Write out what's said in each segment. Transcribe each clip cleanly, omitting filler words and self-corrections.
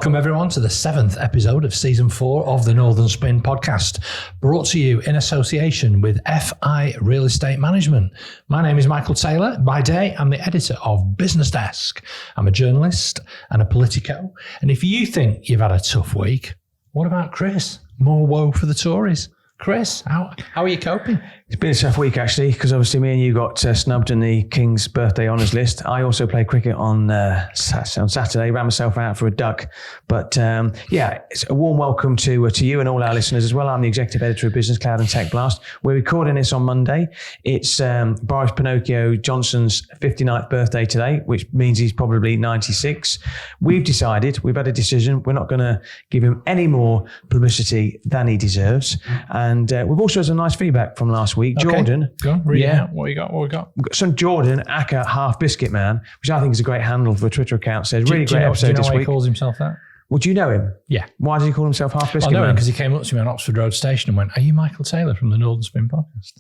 Welcome everyone to the 7th episode of season 4 of the Northern Spin podcast, brought to you in association with FI Real Estate Management. My name is Michael Taylor. By day, I'm the editor of Business Desk. I'm a journalist and a politico. And if you think you've had a tough week, what about Chris? More woe for the Tories. Chris, how are you coping? It's been a tough week, actually, because obviously me and you got snubbed in the King's birthday honours list. I also played cricket on Saturday, ran myself out for a duck. But it's a warm welcome to you and all our listeners as well. I'm the executive editor of Business Cloud and Tech Blast. We're recording this on Monday. It's Boris Pinocchio Johnson's 59th birthday today, which means he's probably 96. We've had a decision, we're not going to give him any more publicity than he deserves. And we've also had some nice feedback from last week. Okay. Jordan. Go on, read it out. What we got? We've got some Jordan Acker Half Biscuit Man, which I think is a great handle for a Twitter account. Says, really great episode this week. Do you know why he calls himself that? Well, do you know him? Yeah. Why does he call himself Half Biscuit Man? I know him because he came up to me on Oxford Road Station and went, "Are you Michael Taylor from the Northern Spin podcast?"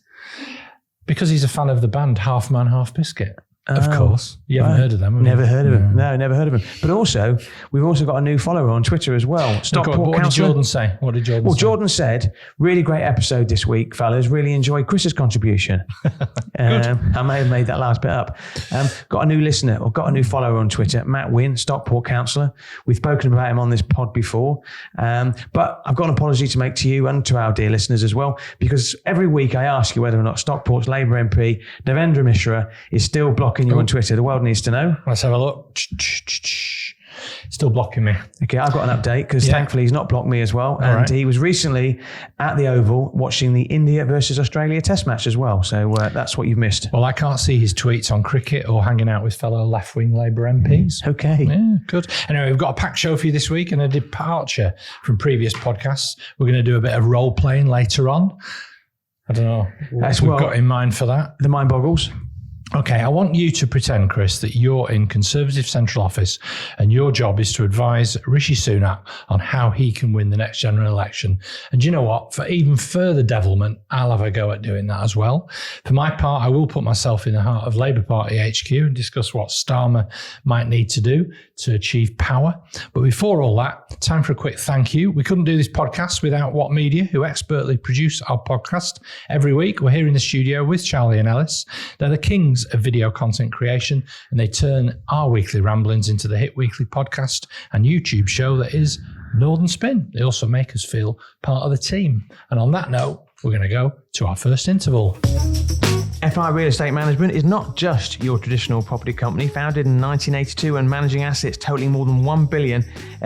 Because he's a fan of the band Half Man, Half Biscuit. Of course. You haven't heard of them, have you? Never heard of him. No, never heard of him. But also, we've also got a new follower on Twitter as well. What did Jordan say? Jordan said, really great episode this week, fellas. Really enjoyed Chris's contribution. I may have made that last bit up. Got a new listener, or got a new follower on Twitter, Matt Wynn, Stockport councillor. We've spoken about him on this pod before. But I've got an apology to make to you and to our dear listeners as well, because every week I ask you whether or not Stockport's Labour MP, Devendra Mishra, is still blocking you on Twitter. The world needs to know. Let's have a look. Still blocking me. Okay, I've got an update because thankfully he's not blocked me as well. And he was recently at the Oval watching the India versus Australia test match as well. So that's what you've missed. Well, I can't see his tweets on cricket or hanging out with fellow left-wing Labour MPs. Okay. Yeah, good. Anyway, we've got a packed show for you this week and a departure from previous podcasts. We're going to do a bit of role-playing later on. I don't know what we've got in mind for that. The mind boggles. Okay, I want you to pretend, Chris, that you're in Conservative Central Office and your job is to advise Rishi Sunak on how he can win the next general election. And you know what? For even further devilment, I'll have a go at doing that as well. For my part, I will put myself in the heart of Labour Party HQ and discuss what Starmer might need to do to achieve power. But before all that, time for a quick thank you. We couldn't do this podcast without What Media, who expertly produce our podcast every week. We're here in the studio with Charlie and Ellis. They're the kings of video content creation, and they turn our weekly ramblings into the hit weekly podcast and YouTube show that is Northern Spin. They also make us feel part of the team. And on that note, we're going to go to our first interval. FI Real Estate Management is not just your traditional property company. Founded in 1982 and managing assets totaling more than 1 billion,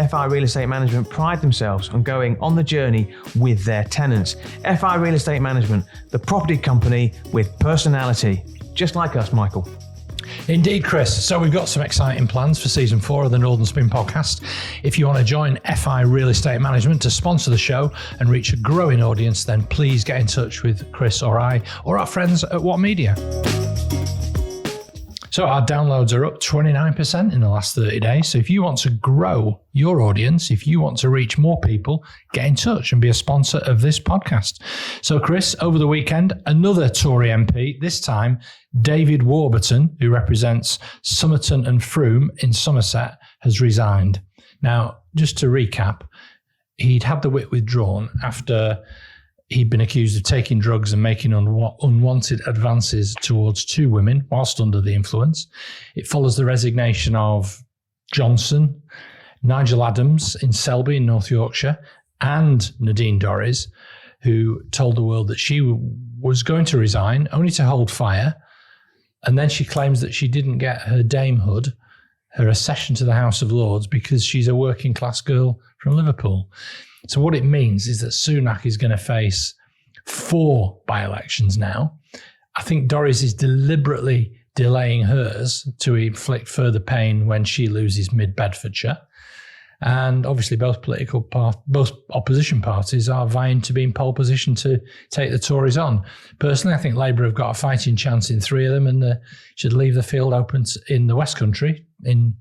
FI Real Estate Management pride themselves on going on the journey with their tenants. FI Real Estate Management, the property company with personality. Just like us, Michael. Indeed, Chris. So we've got some exciting plans for season 4 of the Northern Spin podcast. If you want to join FI Real Estate Management to sponsor the show and reach a growing audience, then please get in touch with Chris or I or our friends at What Media. So our downloads are up 29% in the last 30 days. So if you want to grow your audience, if you want to reach more people, get in touch and be a sponsor of this podcast. So Chris, over the weekend, another Tory MP, this time David Warburton, who represents Somerton and Frome in Somerset, has resigned. Now, just to recap, he'd had the whip withdrawn after he'd been accused of taking drugs and making unwanted advances towards 2 women whilst under the influence. It follows the resignation of Johnson, Nigel Adams in Selby in North Yorkshire, and Nadine Dorries, who told the world that she was going to resign only to hold fire. And then she claims that she didn't get her damehood, her accession to the House of Lords, because she's a working class girl from Liverpool. So what it means is that Sunak is going to face 4 by-elections now. I think Dorries is deliberately delaying hers to inflict further pain when she loses mid-Bedfordshire. And obviously both opposition parties are vying to be in pole position to take the Tories on. Personally, I think Labour have got a fighting chance in 3 of them and should leave the field open in the West Country, in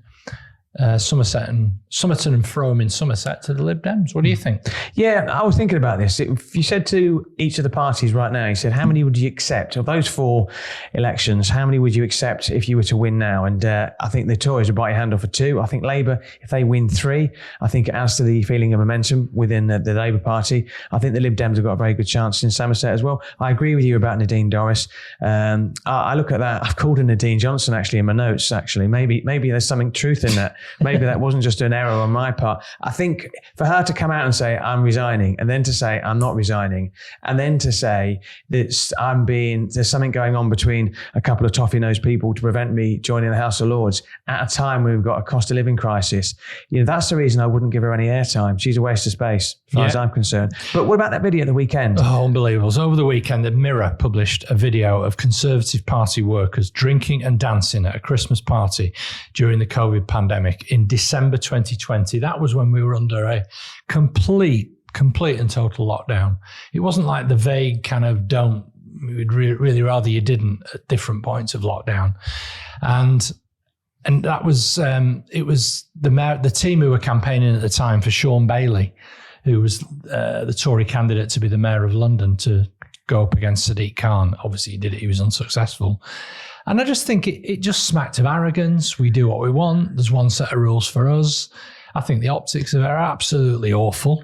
Somerton and Frome in Somerset to the Lib Dems. What do you think? Yeah, I was thinking about this. If you said to each of the parties right now, you said, how many would you accept of those 4 elections? How many would you accept if you were to win now? And I think the Tories would bite your hand off for 2. I think Labour, if they win 3, I think it adds to the feeling of momentum within the Labour Party. I think the Lib Dems have got a very good chance in Somerset as well. I agree with you about Nadine Dorries. I look at that. I've called her Nadine Johnson actually in my notes. Actually, maybe there's something truth in that. Maybe that wasn't just an error on my part. I think for her to come out and say, I'm resigning, and then to say, I'm not resigning, and then to say that there's something going on between a couple of toffee-nosed people to prevent me joining the House of Lords at a time when we've got a cost of living crisis. That's the reason I wouldn't give her any airtime. She's a waste of space, as far as I'm concerned. But what about that video at the weekend? Oh, unbelievable. So over the weekend, the Mirror published a video of Conservative Party workers drinking and dancing at a Christmas party during the COVID pandemic in December 2020. That was when we were under a complete and total lockdown. It wasn't like the vague kind of we'd really rather you didn't at different points of lockdown. And that was, it was the team who were campaigning at the time for Sean Bailey, who was the Tory candidate to be the Mayor of London, to go up against Sadiq Khan. Obviously he did it, he was unsuccessful. And I just think it just smacked of arrogance. We do what we want. There's one set of rules for us. I think the optics of it are absolutely awful.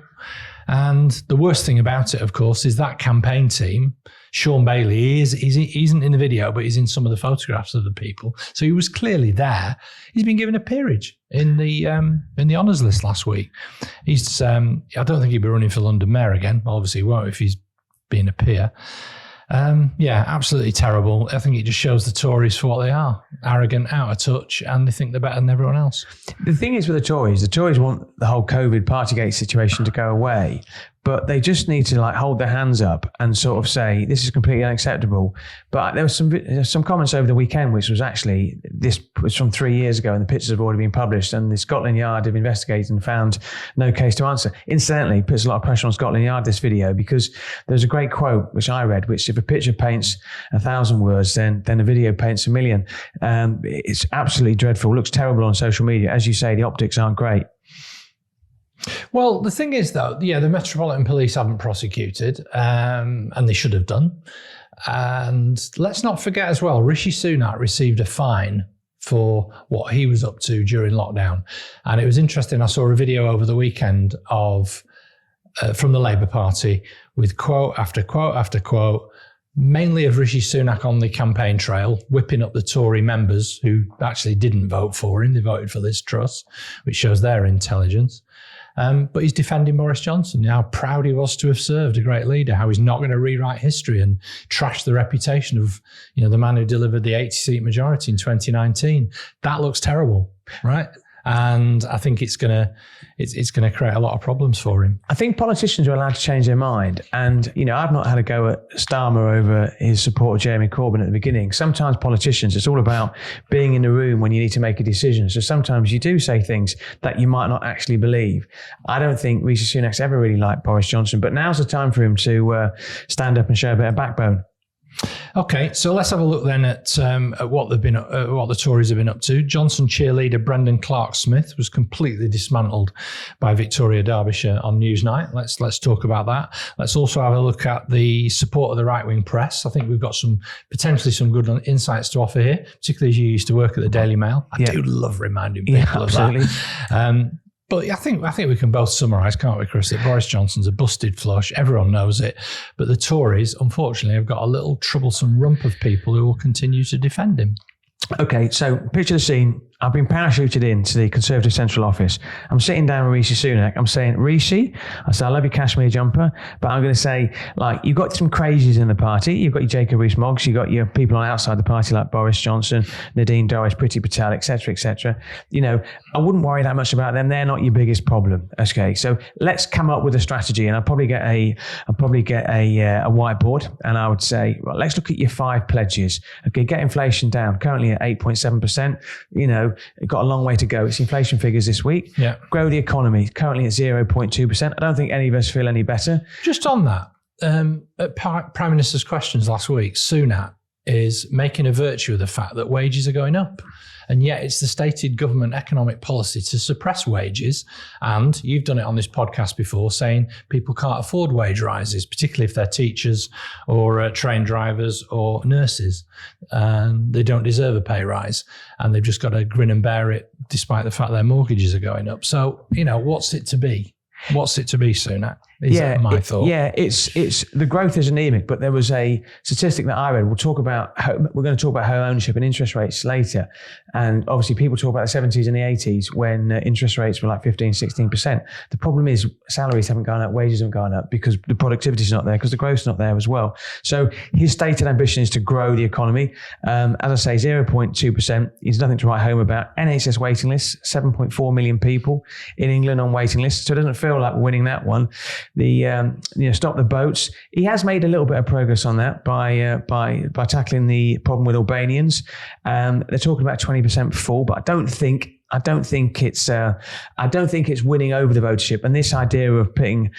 And the worst thing about it, of course, is that campaign team, Sean Bailey, he isn't in the video, but he's in some of the photographs of the people. So he was clearly there. He's been given a peerage in the honours list last week. He's I don't think he'll be running for London Mayor again. Obviously he won't if he's being a peer. Absolutely terrible. I think it just shows the Tories for what they are: arrogant, out of touch, and they think they're better than everyone else. The thing is with the Tories want the whole COVID Partygate situation to go away, but they just need to hold their hands up and sort of say, this is completely unacceptable. But there was some comments over the weekend, which was actually, this was from 3 years ago and the pictures have already been published, and the Scotland Yard have investigated and found no case to answer. Incidentally, puts a lot of pressure on Scotland Yard, this video, because there's a great quote, which I read, which if a picture paints 1,000 words, then a video paints 1,000,000. It's absolutely dreadful. Looks terrible on social media. As you say, the optics aren't great. Well, the thing is, though, the Metropolitan Police haven't prosecuted, and they should have done. And let's not forget as well, Rishi Sunak received a fine for what he was up to during lockdown. And it was interesting. I saw a video over the weekend from the Labour Party with quote after quote after quote, mainly of Rishi Sunak on the campaign trail, whipping up the Tory members who actually didn't vote for him. They voted for Liz Truss, which shows their intelligence. But he's defending Boris Johnson, how proud he was to have served a great leader, how he's not going to rewrite history and trash the reputation of, the man who delivered the 80-seat majority in 2019. That looks terrible, right? And I think it's gonna create a lot of problems for him. I think politicians are allowed to change their mind. And, I've not had a go at Starmer over his support of Jeremy Corbyn at the beginning. Sometimes politicians, it's all about being in the room when you need to make a decision. So sometimes you do say things that you might not actually believe. I don't think Rishi Sunak's ever really liked Boris Johnson, but now's the time for him to stand up and show a bit of backbone. Okay, so let's have a look then at what the Tories have been up to. Johnson cheerleader Brendan Clark-Smith was completely dismantled by Victoria Derbyshire on Newsnight. Let's talk about that. Let's also have a look at the support of the right-wing press. I think we've got potentially some good insights to offer here, particularly as you used to work at the Daily Mail. I do love reminding people of that. But I think we can both summarise, can't we, Chris, that Boris Johnson's a busted flush. Everyone knows it. But the Tories, unfortunately, have got a little troublesome rump of people who will continue to defend him. Okay, so picture the scene. I've been parachuted into the Conservative Central Office. I'm sitting down with Rishi Sunak. I'm saying, Rishi, I said, I love your cashmere jumper, but I'm going to say, you've got some crazies in the party. You've got your Jacob Rees-Moggs. You've got your people on outside the party like Boris Johnson, Nadine Dorries, Priti Patel, etc., etc. I wouldn't worry that much about them. They're not your biggest problem. Okay, so let's come up with a strategy, and I'll probably get a whiteboard, and I would say, well, let's look at your 5 pledges. Okay, get inflation down. Currently at 8.7%. It got a long way to go. It's inflation figures this week. Yeah. Grow the economy, currently at 0.2%. I don't think any of us feel any better. Just on that, at Prime Minister's questions last week, Sunak is making a virtue of the fact that wages are going up. And yet it's the stated government economic policy to suppress wages. And you've done it on this podcast before, saying people can't afford wage rises, particularly if they're teachers or train drivers or nurses. And they don't deserve a pay rise. And they've just got to grin and bear it despite the fact their mortgages are going up. So, what's it to be? What's it to be, Sunak? Is that my thought? Yeah, it's the growth is anemic, but there was a statistic that I read. We're going to talk about home ownership and interest rates later. And obviously people talk about the 70s and the 80s when interest rates were like 15, 16%. The problem is salaries haven't gone up, wages haven't gone up because the productivity is not there, because the growth's not there as well. So his stated ambition is to grow the economy. As I say, 0.2% is nothing to write home about. NHS waiting lists, 7.4 million people in England on waiting lists. So it doesn't feel like winning that one. The stop the boats. He has made a little bit of progress on that by tackling the problem with Albanians. They're talking about 20% fall, but I don't think it's winning over the votership. And this idea of putting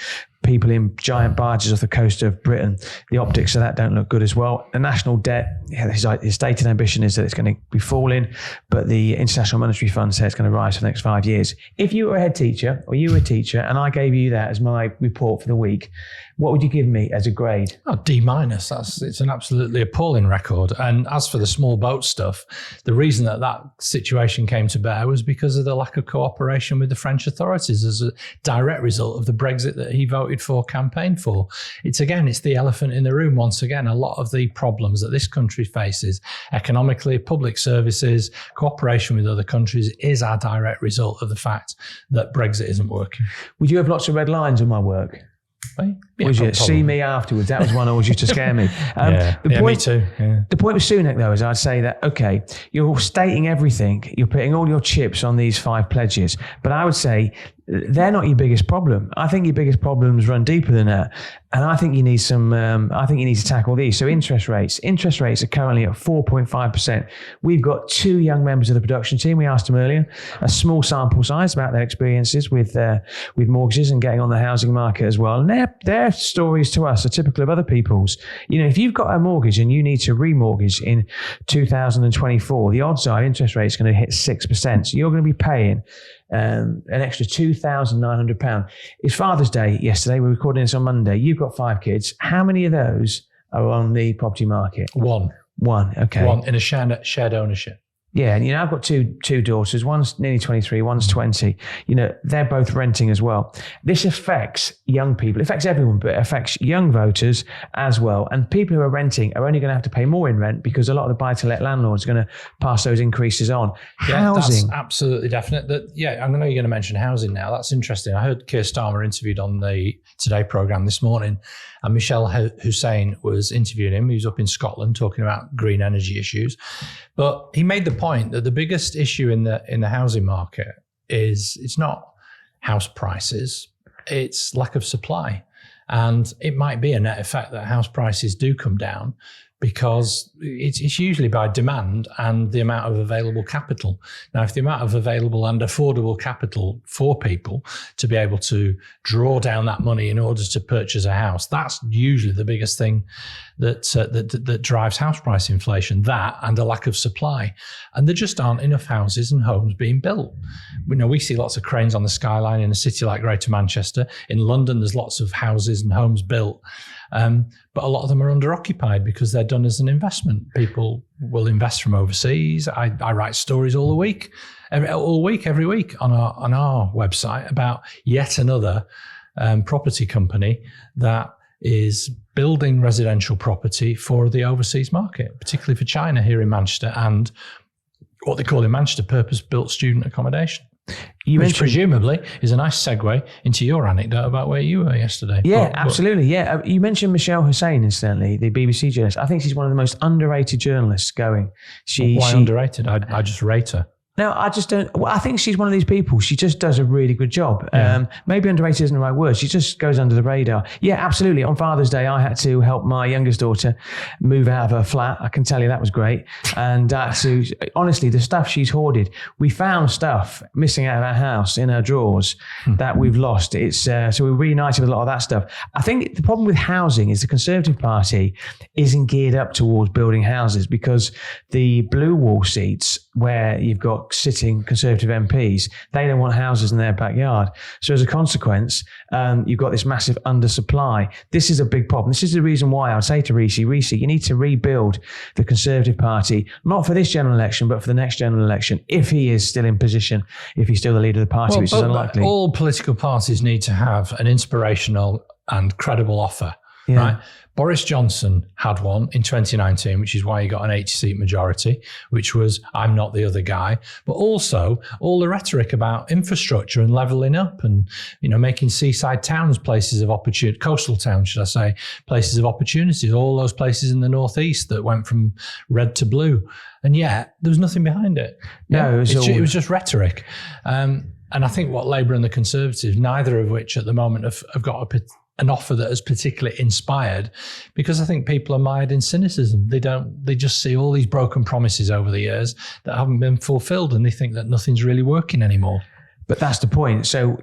people in giant barges off the coast of Britain, the optics of that don't look good as well. The national debt, his stated ambition is that it's going to be falling, but the International Monetary Fund says it's going to rise for the next 5 years. If you were a head teacher or you were a teacher and I gave you that as my report for the week, what would you give me as a grade? Oh, D-. It's an absolutely appalling record. And as for the small boat stuff, the reason that situation came to bear was because of the lack of cooperation with the French authorities as a direct result of the Brexit that he voted for, campaigned for. It's the elephant in the room once again. A lot of the problems that this country faces economically, public services, cooperation with other countries is a direct result of the fact that Brexit isn't working. Would you have lots of red lines on my work? Yeah, would you see me afterwards? That was one always used to scare me. Me too. Yeah. The point with Sunak, though, is I'd say that, okay, you're stating everything. You're putting all your chips on these 5 pledges. But I would say they're not your biggest problem. I think your biggest problems run deeper than that. And I think you need to tackle these. So interest rates are currently at 4.5%. We've got 2 young members of the production team. We asked them earlier, a small sample size about their experiences with mortgages and getting on the housing market as well. And their stories to us are typical of other people's. If you've got a mortgage and you need to remortgage in 2024, the odds are interest rate is going to hit 6%. So you're going to be paying an extra £2,900. It's Father's Day yesterday. We're recording this on Monday. You've got 5 kids. How many of those are on the property market? One. Okay. One in a shared ownership. Yeah, and I've got two daughters. One's nearly 23, one's 20. They're both renting as well. This affects young people. It affects everyone, but it affects young voters as well. And people who are renting are only going to have to pay more in rent because a lot of the buy-to-let landlords are going to pass those increases on. Yeah, Housing. That's absolutely definite. I know you're going to mention housing now. That's interesting. I heard Keir Starmer interviewed on the Today programme this morning, and Michelle Hussein was interviewing him. He was up in Scotland talking about green energy issues. But he made the point that the biggest issue in the housing market is it's not house prices, it's lack of supply. And it might be a net effect that house prices do come down because it's usually by demand and the amount of available capital. Now, if the amount of available and affordable capital for people to be able to draw down that money in order to purchase a house, that's usually the biggest thing that drives house price inflation, that and a lack of supply. And there just aren't enough houses and homes being built. We see lots of cranes on the skyline in a city like Greater Manchester. In London, there's lots of houses and homes built. But a lot of them are under-occupied because they're done as an investment. People will invest from overseas. I write stories every week on our website about yet another property company that is building residential property for the overseas market, particularly for China here in Manchester, and what they call in Manchester purpose-built student accommodation. Which presumably is a nice segue into your anecdote about where you were yesterday. Yeah, absolutely. Yeah, you mentioned Michelle Hussein, incidentally, the BBC journalist. I think she's one of the most underrated journalists going. Why underrated? I just rate her. No, I just don't. Well, I think she's one of these people. She just does a really good job. Yeah. Maybe underrated isn't the right word. She just goes under the radar. Yeah, absolutely. On Father's Day, I had to help my youngest daughter move out of her flat. I can tell you that was great. And honestly, the stuff she's hoarded, we found stuff missing out of our house in her drawers that we've lost. It's so we're reunited with a lot of that stuff. I think the problem with housing is the Conservative Party isn't geared up towards building houses, because the blue wall seats where you've got sitting Conservative MPs, they don't want houses in their backyard. So as a consequence, you've got this massive undersupply. This is a big problem. This is the reason why I would say to Rishi, you need to rebuild the Conservative Party, not for this general election, but for the next general election, if he is still in position, if he's still the leader of the party, which is unlikely. All political parties need to have an inspirational and credible offer, right? Boris Johnson had one in 2019, which is why he got an 80-seat majority, which was, I'm not the other guy. But also all the rhetoric about infrastructure and levelling up and, making seaside towns places of opportunity, coastal towns, should I say, places of opportunities, all those places in the northeast that went from red to blue. And yet there was nothing behind it. No, it was just rhetoric. And I think what Labour and the Conservatives, neither of which at the moment have got an offer that has particularly inspired, because I think people are mired in cynicism. They just see all these broken promises over the years that haven't been fulfilled, and they think that nothing's really working anymore. But that's the point. So,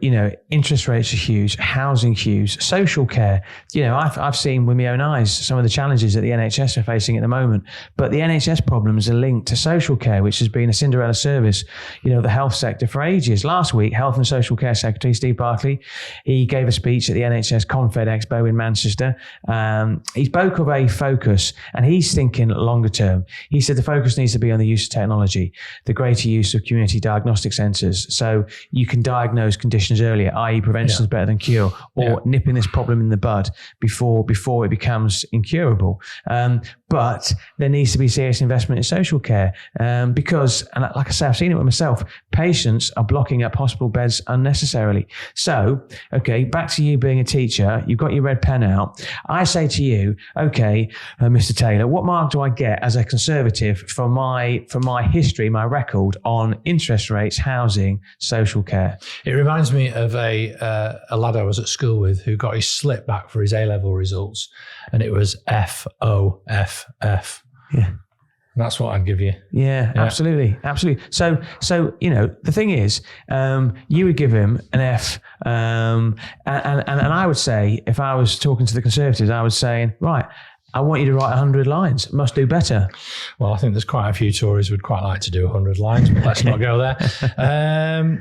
interest rates are huge, housing huge, social care. I've seen with my own eyes some of the challenges that the NHS are facing at the moment. But the NHS problems are linked to social care, which has been a Cinderella service, the health sector for ages. Last week, Health and Social Care Secretary Steve Barclay, he gave a speech at the NHS Confed Expo in Manchester. He spoke of a focus, and he's thinking longer term. He said the focus needs to be on the use of technology, the greater use of community diagnostic centres. So you can diagnose conditions earlier, i.e. prevention is better than cure, or nipping this problem in the bud before it becomes incurable. But there needs to be serious investment in social care because, and like I say, I've seen it with myself, patients are blocking up hospital beds unnecessarily. So, okay, back to you being a teacher, you've got your red pen out. I say to you, okay, Mr. Taylor, what mark do I get as a Conservative for my history, my record on interest rates, housing, social care? It reminds me of a lad I was at school with who got his slip back for his A-level results, and it was FOFF. Yeah. And that's what I'd give you. Yeah, absolutely. So the thing is, you would give him an F, and I would say, if I was talking to the Conservatives, I was saying, right, I want you to write 100 lines. Must do better. Well, I think there's quite a few Tories who would quite like to do 100 lines, but let's not go there.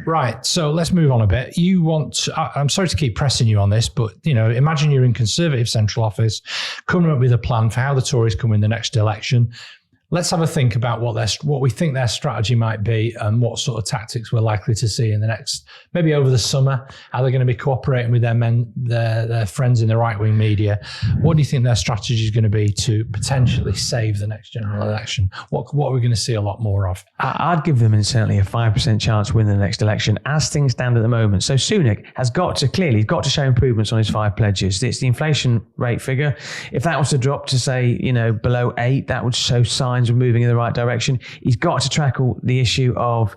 Right. So let's move on a bit. I'm sorry to keep pressing you on this, but, imagine you're in Conservative central office, coming up with a plan for how the Tories come in the next election. Let's have a think about what we think their strategy might be and what sort of tactics we're likely to see in the next, maybe over the summer, how they're going to be cooperating with their friends in the right-wing media. What do you think their strategy is going to be to potentially save the next general election? What are we going to see a lot more of? I'd give them certainly a 5% chance of winning the next election as things stand at the moment. So Sunak has got to show improvements on his 5 pledges. It's the inflation rate figure. If that was to drop to say, below 8, that would show signs of moving in the right direction. He's got to tackle the issue of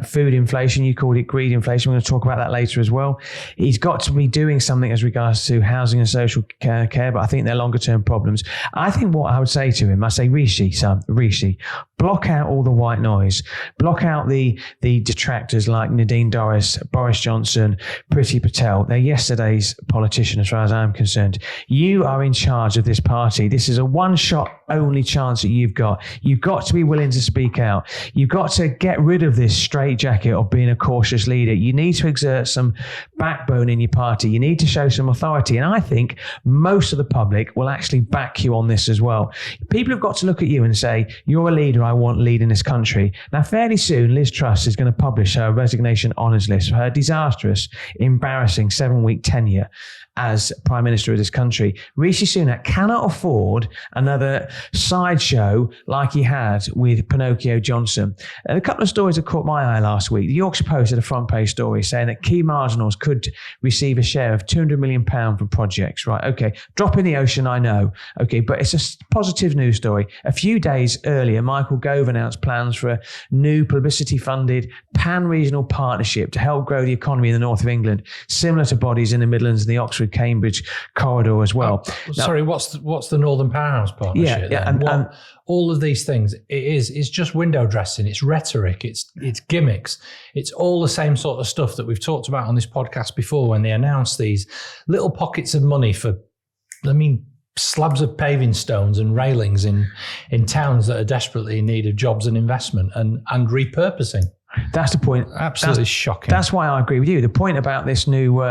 food inflation. You called it greed inflation. We're going to talk about that later as well. He's got to be doing something as regards to housing and social care, but I think they're longer term problems. I think what I would say to him, I say, Rishi, block out all the white noise. Block out the detractors like Nadine Dorries, Boris Johnson, Priti Patel. They're yesterday's politician as far as I'm concerned. You are in charge of this party. This is a one-shot only chance that you've got. You've got to be willing to speak out. You've got to get rid of this straitjacket of being a cautious leader. You need to exert some backbone in your party. You need to show some authority. And I think most of the public will actually back you on this as well. People have got to look at you and say, you're a leader I want leading this country. Now, fairly soon, Liz Truss is going to publish her resignation honours list for her disastrous, embarrassing 7-week tenure as Prime Minister of this country. Rishi Sunak cannot afford another sideshow like he had with Pinocchio Johnson. And a couple of stories that caught my eye last week. The Yorkshire Post had a front page story saying that key marginals could receive a share of £200 million from projects, right? Okay, drop in the ocean, I know. Okay, but it's a positive news story. A few days earlier, Michael Gove announced plans for a new publicity-funded pan-regional partnership to help grow the economy in the north of England, similar to bodies in the Midlands and the Oxford-Cambridge corridor as well. Sorry, what's the Northern Powerhouse Partnership? And all of these things, it's just window dressing, it's rhetoric, it's gimmicks, it's all the same sort of stuff that we've talked about on this podcast before when they announce these little pockets of money for, slabs of paving stones and railings in towns that are desperately in need of jobs and investment and repurposing. That's the point. Absolutely shocking. That's why I agree with you. The point about this new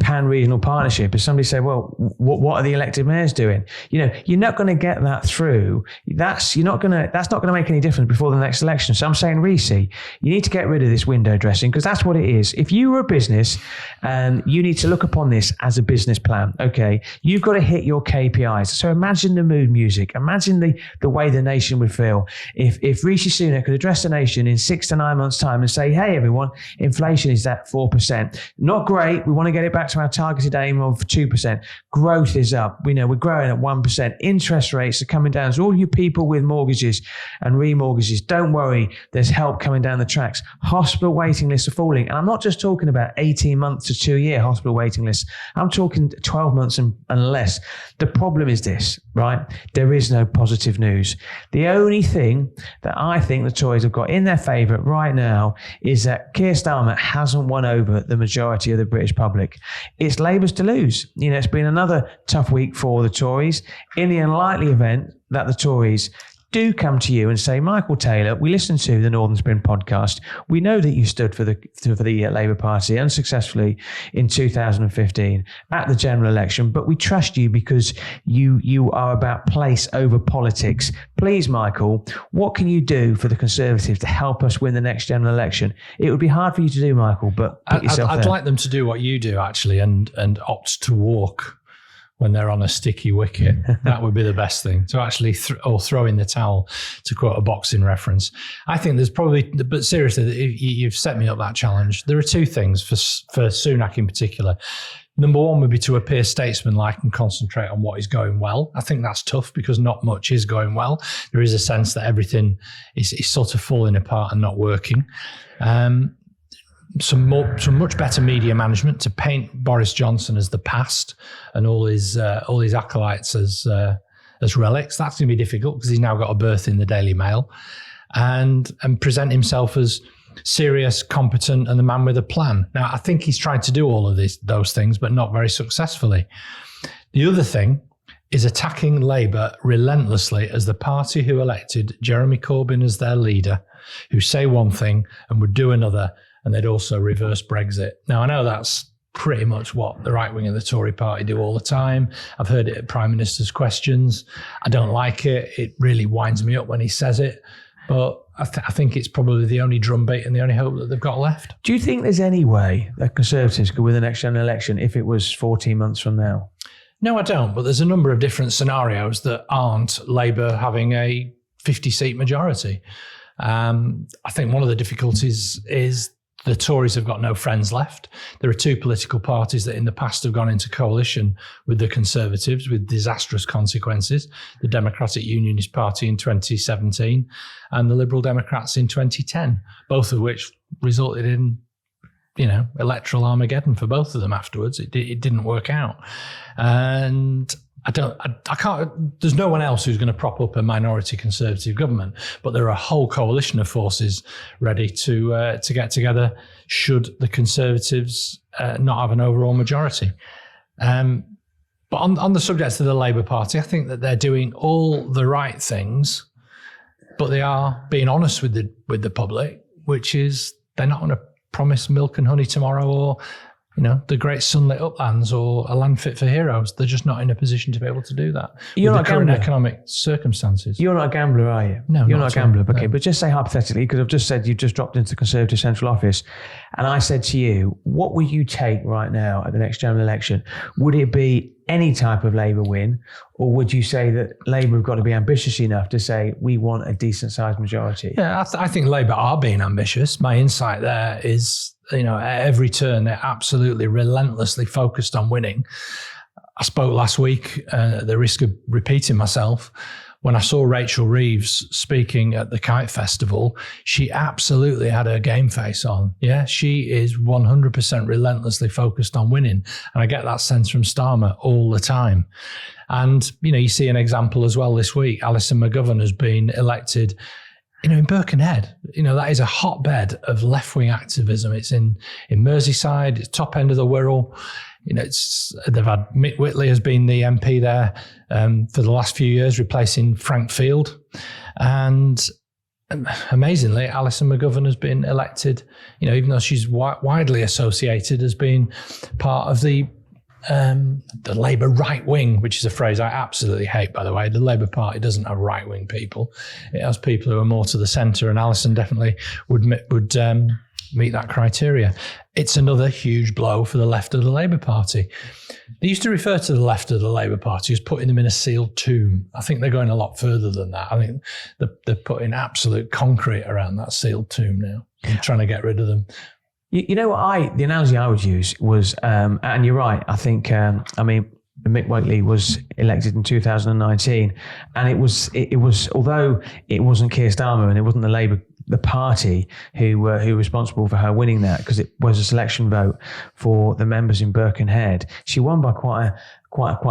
pan-regional partnership is somebody said, well, what are the elected mayors doing? You're not going to get that through. That's not going to make any difference before the next election. So I'm saying, Reece, you need to get rid of this window dressing, because that's what it is. If you were a business and you need to look upon this as a business plan, okay, you've got to hit your KPIs. So imagine the mood music. Imagine the way the nation would feel if Rishi Sunak could address the nation in 6 to 9 months' time and say, hey, everyone, inflation is at 4%. Not great. We want to get it back to our targeted aim of 2%. Growth is up. We know we're growing at 1%. Interest rates are coming down. So all you people with mortgages and remortgages, don't worry. There's help coming down the tracks. Hospital waiting lists are falling. And I'm not just talking about 18 months to 2 year hospital waiting lists. I'm talking 12 months and less. The problem is this, right? There is no positive news. The only thing that I think the Tories have got in their favour right now is that Keir Starmer hasn't won over the majority of the British public. It's Labour's to lose. It's been another tough week for the Tories. In the unlikely event that the Tories do come to you and say, Michael Taylor, we listened to the Northern Spin podcast. We know that you stood for the Labour Party unsuccessfully in 2015 at the general election, but we trust you because you are about place over politics. Please, Michael, what can you do for the Conservatives to help us win the next general election? It would be hard for you to do, Michael, but put yourself there. I'd like them to do what you do, actually, and opt to walk when they're on a sticky wicket. That would be the best thing, to actually throw in the towel, to quote a boxing reference. I think there's probably, but seriously, you've set me up that challenge. There are two things for Sunak in particular. Number one would be to appear statesmanlike and concentrate on what is going well. I think that's tough because not much is going well. There is a sense that everything is sort of falling apart and not working. Some much better media management to paint Boris Johnson as the past and all his acolytes as relics. That's going to be difficult because he's now got a berth in the Daily Mail, and present himself as serious, competent, and the man with a plan. Now, I think he's tried to do all of those things, but not very successfully. The other thing is attacking Labour relentlessly as the party who elected Jeremy Corbyn as their leader, who say one thing and would do another, and they'd also reverse Brexit. Now, I know that's pretty much what the right wing of the Tory party do all the time. I've heard it at Prime Minister's questions. I don't like it. It really winds me up when he says it. But I think it's probably the only drumbeat and the only hope that they've got left. Do you think there's any way that Conservatives could win the next general election if it was 14 months from now? No, I don't. But there's a number of different scenarios that aren't Labour having a 50-seat majority. I think one of the difficulties is the Tories have got no friends left. There are two political parties that in the past have gone into coalition with the Conservatives with disastrous consequences. The Democratic Unionist Party in 2017 and the Liberal Democrats in 2010, both of which resulted in, electoral Armageddon for both of them afterwards. It didn't work out. And I can't, there's no one else who's going to prop up a minority Conservative government, but there are a whole coalition of forces ready to get together should the Conservatives not have an overall majority. But on the subject of the Labour Party, I think that they're doing all the right things, but they are being honest with the public, which is they're not going to promise milk and honey tomorrow or the great sunlit uplands or a land fit for heroes. They're just not in a position to be able to do that. You're with not the current gambler. economic circumstances. You're not a gambler, are you? No, you're not a gambler. all. Okay, No. but just say hypothetically, because I've just said you've just dropped into the Conservative Central Office, and I said to you, what will you take right now at the next general election? Would it be any type of Labour win, or would you say that Labour have got to be ambitious enough to say we want a decent sized majority? Yeah, I think Labour are being ambitious. My insight there is, at every turn, they're absolutely relentlessly focused on winning. I spoke last week, at the risk of repeating myself, when I saw Rachel Reeves speaking at the Kite Festival, she absolutely had her game face on. Yeah, she is 100% relentlessly focused on winning. And I get that sense from Starmer all the time. And, you see an example as well this week. Alison McGovern has been elected in Birkenhead. That is a hotbed of left-wing activism. It's in Merseyside, it's top end of the Wirral. They've had Mick Whitley has been the MP there for the last few years, replacing Frank Field. And amazingly, Alison McGovern has been elected, even though she's widely associated as being part of the Labour right wing, which is a phrase I absolutely hate, by the way. The Labour Party doesn't have right wing people. It has people who are more to the centre, and Alison definitely would meet that criteria. It's another huge blow for the left of the Labour Party. They used to refer to the left of the Labour Party as putting them in a sealed tomb. I think they're going a lot further than that. I think they're putting absolute concrete around that sealed tomb now and trying to get rid of them. You know what the analogy I would use was, and you're right, I think, Mick Whiteley was elected in 2019, and it was although it wasn't Keir Starmer and it wasn't the party who were responsible for her winning that, because it was a selection vote for the members in Birkenhead. She won by quite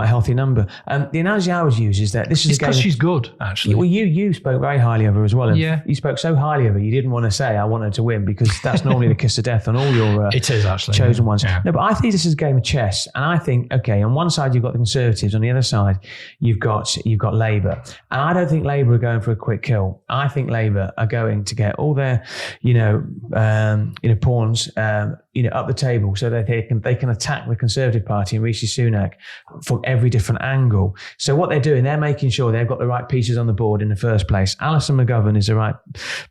a healthy number. The analogy I would use is that this is it's because she's good, actually. Well, you spoke very highly of her as well. And yeah. You spoke so highly of her, you didn't want to say I want her to win, because that's normally the kiss of death on all your it is actually chosen ones. Yeah. No, but I think this is a game of chess, and I think, okay, on one side you've got the Conservatives, on the other side you've got Labour, and I don't think Labour are going for a quick kill. I think Labour are going to get all their pawns up the table, so that they can attack the Conservative Party and Rishi Sunak from every different angle. So what they're doing, they're making sure they've got the right pieces on the board in the first place. Alison McGovern is the right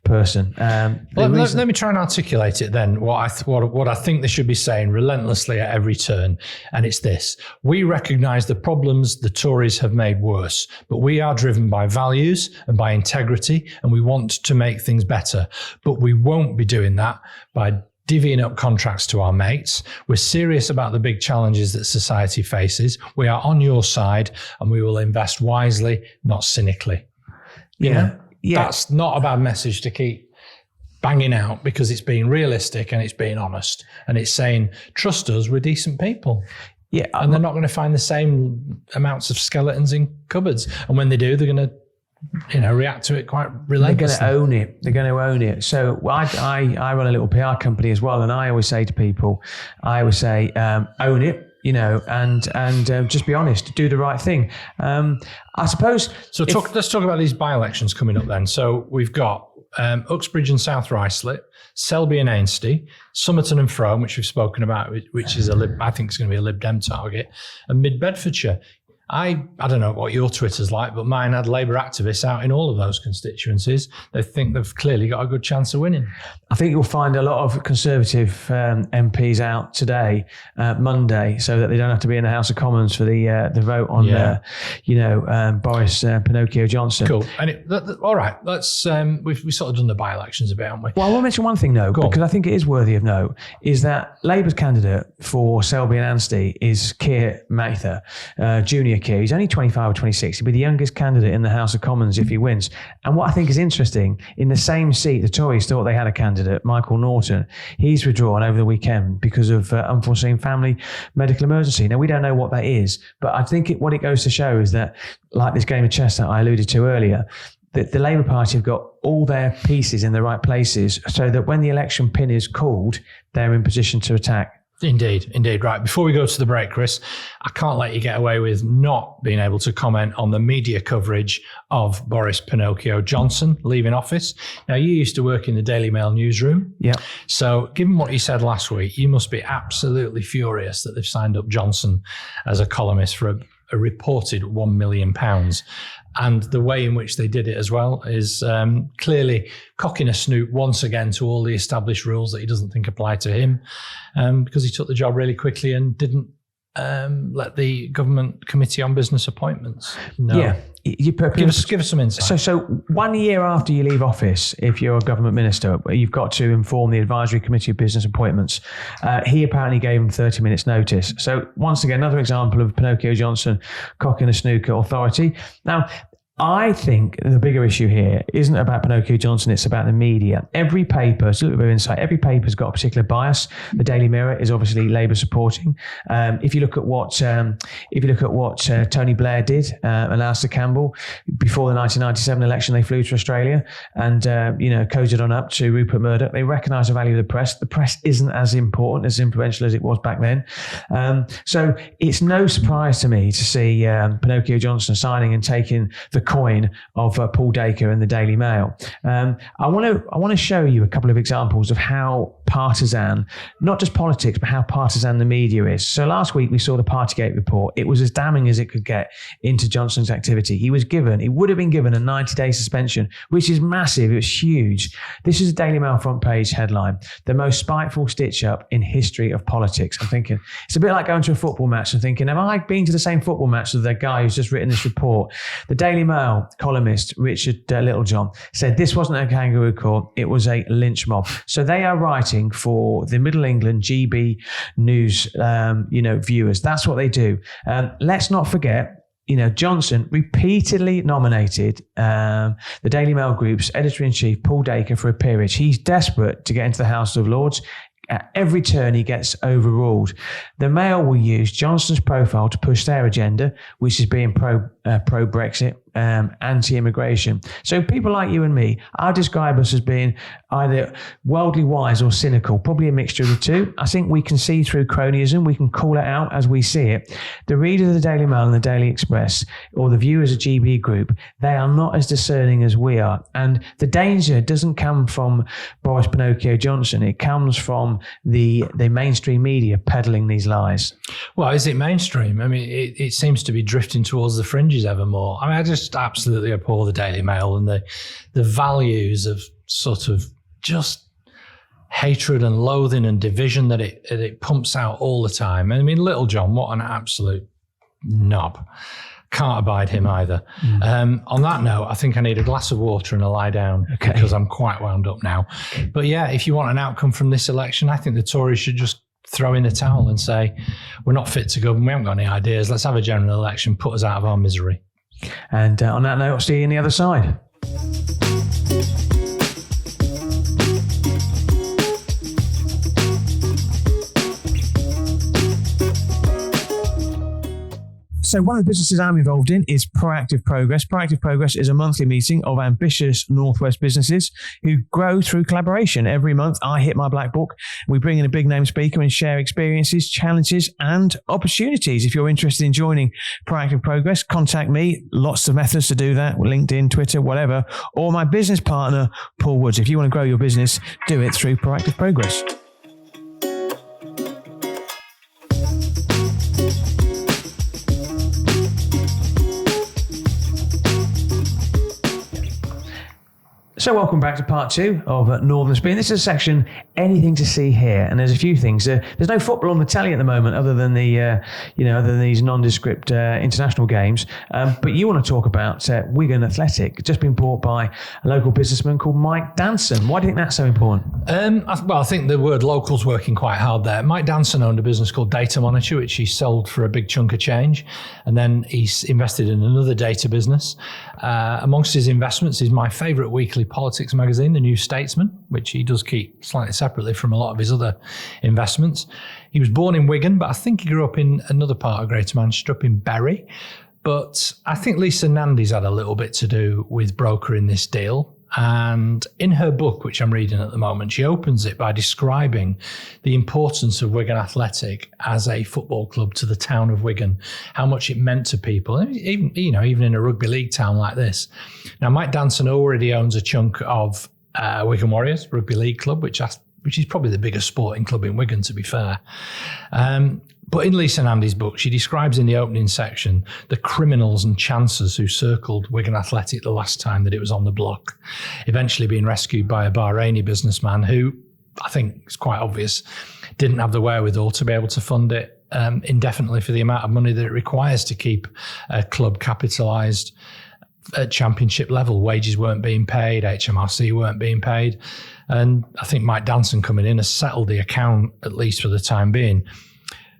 person. Let me try and articulate it then, what I think they should be saying relentlessly at every turn. And it's this: we recognise the problems the Tories have made worse, but we are driven by values and by integrity, and we want to make things better. But we won't be doing that by divvying up contracts to our mates. We're serious about the big challenges that society faces. We are on your side, and we will invest wisely, not cynically. Yeah. That's not a bad message to keep banging out, because it's being realistic and it's being honest, and it's saying, trust us, we're decent people. Yeah. And they're not going to find the same amounts of skeletons in cupboards. And when they do, they're going to react to it quite relentlessly. They're going to own it. So I run a little PR company as well, and I always say to people, own it, and just be honest, do the right thing. I suppose. So let's talk about these by-elections coming up then. So we've got Uxbridge and South Ruislip, Selby and Ainsty, Somerton and Frome, which we've spoken about, which is I think is going to be a Lib Dem target, and Mid-Bedfordshire. I don't know what your Twitter's like, but mine had Labour activists out in all of those constituencies. They think they've clearly got a good chance of winning. I think you'll find a lot of Conservative MPs out today, Monday, so that they don't have to be in the House of Commons for the vote on, Boris Pinocchio Johnson. Cool. And all right, let's. We've sort of done the by-elections a bit, haven't we? Well, I want to mention one thing though, because I think it is worthy of note, is that Labour's candidate for Selby and Ainsty is Keir Mather, Junior Keir. He's only 25 or 26. He'll be the youngest candidate in the House of Commons if he wins. And what I think is interesting, in the same seat, the Tories thought they had a candidate, Michael Norton. He's withdrawn over the weekend because of unforeseen family medical emergency. Now, we don't know what that is, but I think what it goes to show is that, like this game of chess that I alluded to earlier, that the Labour Party have got all their pieces in the right places, so that when the election pin is called, they're in position to attack Indeed. Right. Before we go to the break, Chris, I can't let you get away with not being able to comment on the media coverage of Boris Pinocchio Johnson leaving office. Now, you used to work in the Daily Mail newsroom. Yeah. So given what you said last week, you must be absolutely furious that they've signed up Johnson as a columnist for a reported £1 million. And the way in which they did it as well is clearly cocking a snoot once again to all the established rules that he doesn't think apply to him, because he took the job really quickly and didn't let the government committee on business appointments know. Yeah. Give us some insight. So 1 year after you leave office, if you're a government minister, you've got to inform the Advisory Committee of Business Appointments. He apparently gave him 30 minutes notice. So once again, another example of Pinocchio Johnson cocking a snooker authority. Now, I think the bigger issue here isn't about Pinocchio Johnson, it's about the media. Every paper, it's a little bit of insight, every paper's got a particular bias. The Daily Mirror is obviously Labour supporting. If you look at what Tony Blair did, and Alastair Campbell, before the 1997 election, they flew to Australia and cozied on up to Rupert Murdoch. They recognise the value of the press. The press isn't as important, as influential as it was back then. So it's no surprise to me to see Pinocchio Johnson signing and taking the coin of Paul Dacre in the Daily Mail. I want to show you a couple of examples of how partisan, not just politics, but how partisan the media is. So last week we saw the Partygate report. It was as damning as it could get into Johnson's activity. He would have been given a 90-day suspension, which is massive. It was huge. This is a Daily Mail front page headline: the most spiteful stitch-up in history of politics. I'm thinking, it's a bit like going to a football match and thinking, have I been to the same football match as the guy who's just written this report? The Daily Mail columnist Richard Littlejohn said this wasn't a kangaroo court, it was a lynch mob. So they are writing for the Middle England GB News viewers. That's what they do. Let's not forget, Johnson repeatedly nominated the Daily Mail Group's editor-in-chief, Paul Dacre, for a peerage. He's desperate to get into the House of Lords. At every turn, he gets overruled. The Mail will use Johnson's profile to push their agenda, which is being pro-Brexit, anti-immigration. So people like you and me, I'll describe us as being either worldly wise or cynical, probably a mixture of the two. I think we can see through cronyism. We can call it out as we see it. The readers of the Daily Mail and the Daily Express, or the viewers of GB Group, they are not as discerning as we are. And the danger doesn't come from Boris Pinocchio Johnson. It comes from the mainstream media peddling these lies. Well, is it mainstream? I mean, it seems to be drifting towards the fringes ever more. I mean, I just absolutely abhor the Daily Mail and the values of sort of just hatred and loathing and division that it pumps out all the time. I mean, Little John, what an absolute knob. Can't abide him either. On that note, I think I need a glass of water and a lie down, because I'm quite wound up now. But yeah, if you want an outcome from this election, I think the Tories should just throw in the towel and say, we're not fit to govern, we haven't got any ideas, let's have a general election, put us out of our misery. And on that note, I'll see you on the other side. So one of the businesses I'm involved in is Proactive Progress. Proactive Progress is a monthly meeting of ambitious Northwest businesses who grow through collaboration. Every month, I hit my black book. We bring in a big name speaker and share experiences, challenges, and opportunities. If you're interested in joining Proactive Progress, contact me. Lots of methods to do that: LinkedIn, Twitter, whatever. Or my business partner, Paul Woods. If you want to grow your business, do it through Proactive Progress. So welcome back to part 2 of Northern Spin. This is a section, anything to see here, and there's a few things. There's no football on the telly at the moment, other than these nondescript international games. But you want to talk about Wigan Athletic, just been bought by a local businessman called Mike Danson. Why do you think that's so important? I think the word local's working quite hard there. Mike Danson owned a business called Data Monitor, which he sold for a big chunk of change, and then he's invested in another data business. Amongst his investments is my favourite weekly politics magazine, The New Statesman, which he does keep slightly separately from a lot of his other investments. He was born in Wigan, but I think he grew up in another part of Greater Manchester, up in Bury. But I think Lisa Nandy's had a little bit to do with brokering this deal. And in her book, which I'm reading at the moment, she opens it by describing the importance of Wigan Athletic as a football club to the town of Wigan, how much it meant to people, even in a rugby league town like this. Now, Mike Danson already owns a chunk of Wigan Warriors Rugby League Club, which is probably the biggest sporting club in Wigan, to be fair. But in Lisa Nandy's book, she describes in the opening section the criminals and chancers who circled Wigan Athletic the last time that it was on the block, eventually being rescued by a Bahraini businessman who, I think it's quite obvious, didn't have the wherewithal to be able to fund it indefinitely for the amount of money that it requires to keep a club capitalised at championship level. Wages weren't being paid, HMRC weren't being paid. And I think Mike Danson coming in has settled the account, at least for the time being.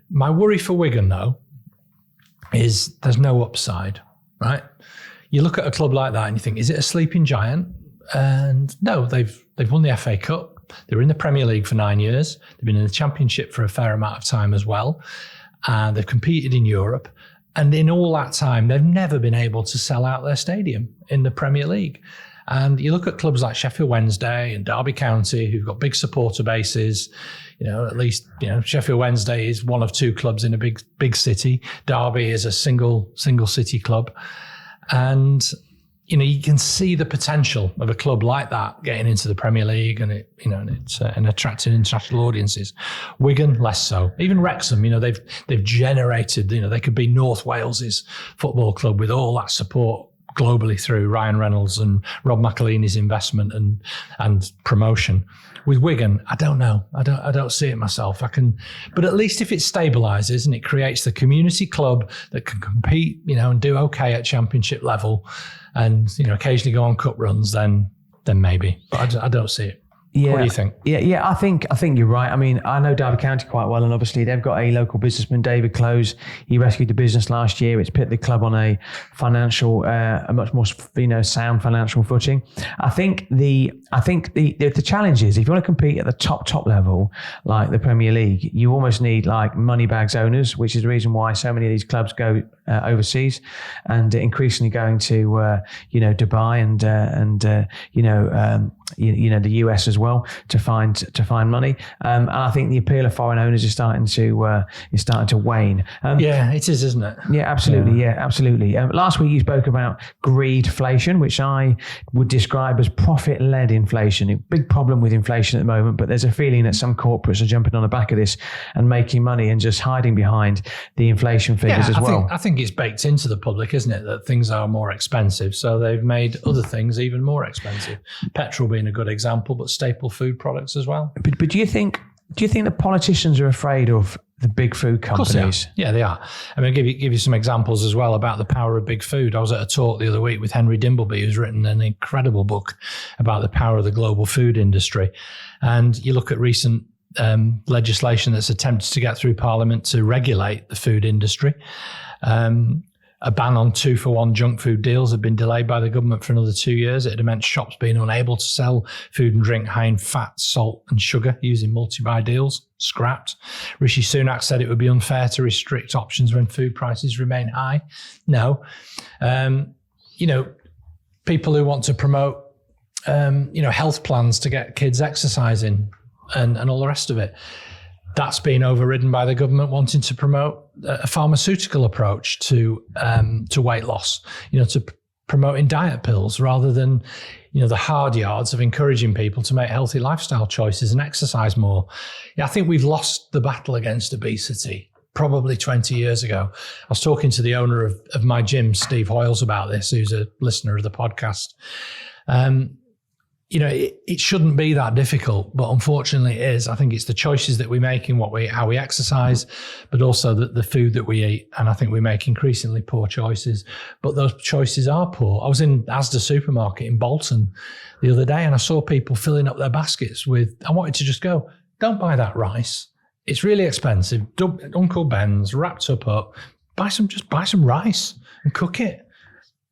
My worry for Wigan, though, is there's no upside, right? You look at a club like that and you think, is it a sleeping giant? And no, they've won the FA Cup. They were in the Premier League for 9 years. They've been in the Championship for a fair amount of time as well. And they've competed in Europe. And in all that time, they've never been able to sell out their stadium in the Premier League. And you look at clubs like Sheffield Wednesday and Derby County, who've got big supporter bases. At least, Sheffield Wednesday is one of two clubs in a big city. Derby is a single city club. And, you can see the potential of a club like that getting into the Premier League and and attracting international audiences. Wigan, less so. Even Wrexham, they've generated, they could be North Wales's football club with all that support globally through Ryan Reynolds and Rob McElhenney's investment and promotion. With Wigan, I don't know. I don't see it myself. But at least if it stabilises and it creates the community club that can compete, and do okay at championship level, and occasionally go on cup runs, then maybe. But I don't see it. Yeah. What do you think? Yeah. I think you're right. I mean, I know Derby County quite well, and obviously they've got a local businessman, David Close. He rescued the business last year. It's put the club on a much more sound financial footing. I think the challenge is, if you want to compete at the top level, like the Premier League, you almost need like money bags owners, which is the reason why so many of these clubs go overseas and increasingly going to Dubai and the US as well to find money. And I think the appeal of foreign owners is starting to wane. It is, isn't it? Yeah, absolutely. Yeah, absolutely. Last week you spoke about greedflation, which I would describe as profit-led inflation. A big problem with inflation at the moment, but there's a feeling that some corporates are jumping on the back of this and making money and just hiding behind the inflation figures as well. I think it's baked into the public, isn't it, that things are more expensive. So they've made other things even more expensive. Petrol being a good example, but staple food products as well. But do you think the politicians are afraid of the big food companies? Of course they are. Yeah, they are. I mean, I'll give you some examples as well about the power of big food. I was at a talk the other week with Henry Dimbleby, who's written an incredible book about the power of the global food industry. And you look at recent legislation that's attempted to get through Parliament to regulate the food industry. A ban on 2-for-1 junk food deals had been delayed by the government for another 2 years. It had meant shops being unable to sell food and drink high in fat, salt and sugar using multi-buy deals, scrapped. Rishi Sunak said it would be unfair to restrict options when food prices remain high. No. People who want to promote, health plans to get kids exercising and all the rest of it. That's been overridden by the government wanting to promote a pharmaceutical approach to weight loss, to promoting diet pills rather than, the hard yards of encouraging people to make healthy lifestyle choices and exercise more. Yeah, I think we've lost the battle against obesity probably 20 years ago. I was talking to the owner of my gym, Steve Hoyles, about this, who's a listener of the podcast. It shouldn't be that difficult, but unfortunately it is. I think it's the choices that we make in how we exercise, but also the food that we eat. And I think we make increasingly poor choices, but those choices are poor. I was in Asda supermarket in Bolton the other day and I saw people filling up their baskets I wanted to just go, don't buy that rice. It's really expensive. Uncle Ben's wrapped up. Buy some rice and cook it.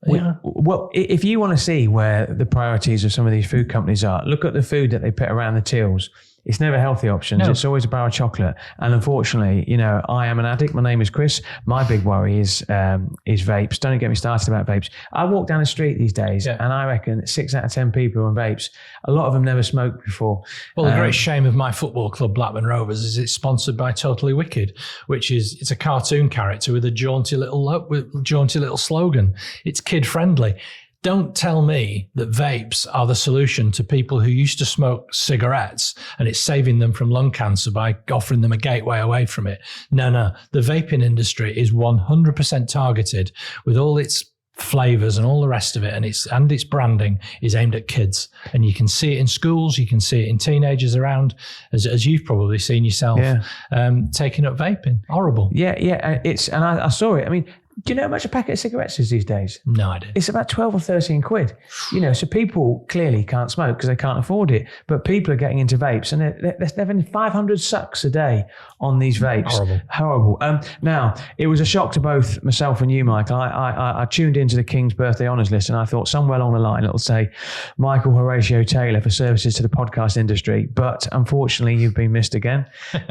Yeah. Well, if you want to see where the priorities of some of these food companies are, look at the food that they put around the tills It's never healthy options. No. It's always a bar of chocolate. And unfortunately, I am an addict. My name is Chris. My big worry is vapes. Don't get me started about vapes. I walk down the street these days and I reckon 6 out of 10 people are on vapes. A lot of them never smoked before. Well, the great shame of my football club, Blackburn Rovers, is it's sponsored by Totally Wicked, which is it's a cartoon character with a jaunty little slogan. It's kid friendly. Don't tell me that vapes are the solution to people who used to smoke cigarettes and it's saving them from lung cancer by offering them a gateway away from it. No. The vaping industry is 100% targeted with all its flavors and all the rest of it, and its branding is aimed at kids. And you can see it in schools, you can see it in teenagers around, as you've probably seen yourself, taking up vaping. Horrible. Yeah. I saw it. I mean, do you know how much a packet of cigarettes is these days? No idea. It's about 12 or 13 quid. So people clearly can't smoke because they can't afford it. But people are getting into vapes and they're having 500 sucks a day on these vapes. Horrible. Now, it was a shock to both myself and you, Michael. I tuned into the King's Birthday Honours list and I thought somewhere along the line it'll say Michael Horatio Taylor for services to the podcast industry. But unfortunately, you've been missed again,